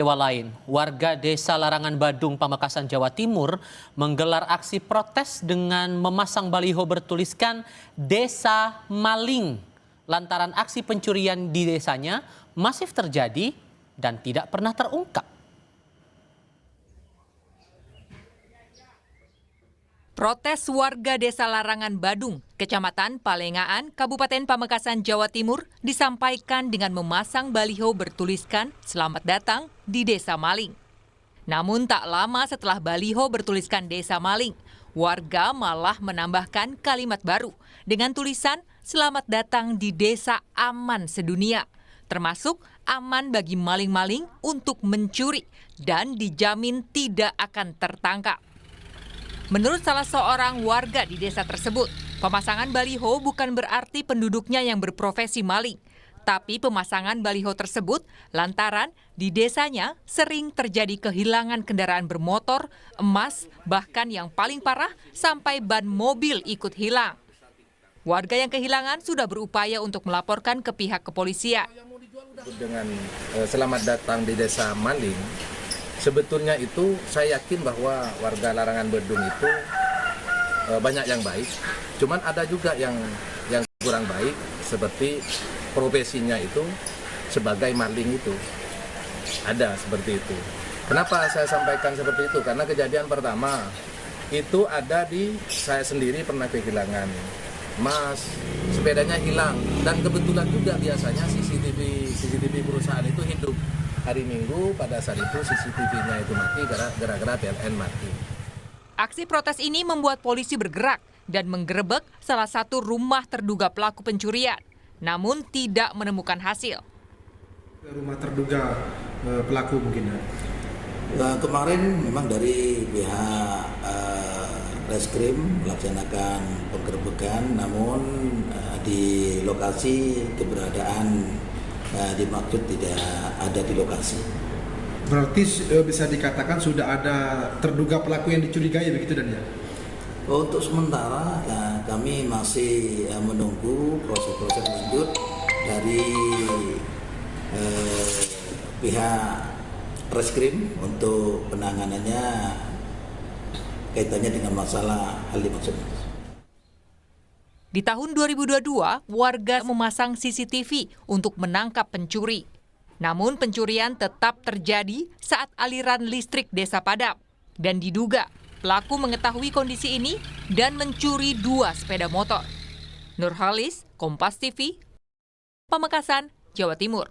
Lain, warga Desa Larangan Badung, Pamekasan, Jawa Timur menggelar aksi protes dengan memasang baliho bertuliskan Desa Maling. Lantaran aksi pencurian di desanya masif terjadi dan tidak pernah terungkap. Protes warga Desa Larangan Badung, Kecamatan Palengaan, Kabupaten Pamekasan, Jawa Timur disampaikan dengan memasang baliho bertuliskan "Selamat datang di Desa Maling". Namun tak lama setelah baliho bertuliskan Desa Maling, warga malah menambahkan kalimat baru dengan tulisan "Selamat datang di Desa Aman Sedunia", termasuk aman bagi maling-maling untuk mencuri dan dijamin tidak akan tertangkap. Menurut salah seorang warga di desa tersebut, pemasangan baliho bukan berarti penduduknya yang berprofesi maling. Tapi pemasangan baliho tersebut lantaran di desanya sering terjadi kehilangan kendaraan bermotor, emas, bahkan yang paling parah sampai ban mobil ikut hilang. Warga yang kehilangan sudah berupaya untuk melaporkan ke pihak kepolisian. Dengan selamat datang di Desa Maling, sebetulnya itu saya yakin bahwa warga Larangan Badung itu banyak yang baik. Cuman ada juga yang kurang baik, seperti profesinya itu sebagai maling itu. Ada seperti itu. Kenapa saya sampaikan seperti itu? Karena kejadian pertama itu ada di saya sendiri pernah kehilangan emas, sepedanya hilang, dan kebetulan juga biasanya CCTV perusahaan itu hidup. Hari Minggu pada saat itu CCTV-nya itu mati gara-gara PLN mati. Aksi protes ini membuat polisi bergerak dan menggerebek salah satu rumah terduga pelaku pencurian, namun tidak menemukan hasil. Rumah terduga pelaku mungkin ya? Kemarin memang dari pihak Reskrim melaksanakan penggerebekan, namun di lokasi keberadaan dimaksud tidak ada di lokasi. Berarti bisa dikatakan sudah ada terduga pelaku yang dicurigai begitu dan ya? Untuk sementara kami masih menunggu proses lanjut dari pihak Reskrim untuk penanganannya kaitannya dengan masalah hal dimaksud. Di tahun 2022, warga memasang CCTV untuk menangkap pencuri. Namun pencurian tetap terjadi saat aliran listrik desa padam. Dan diduga pelaku mengetahui kondisi ini dan mencuri 2 sepeda motor. Nurhalis, Kompas TV, Pamekasan, Jawa Timur.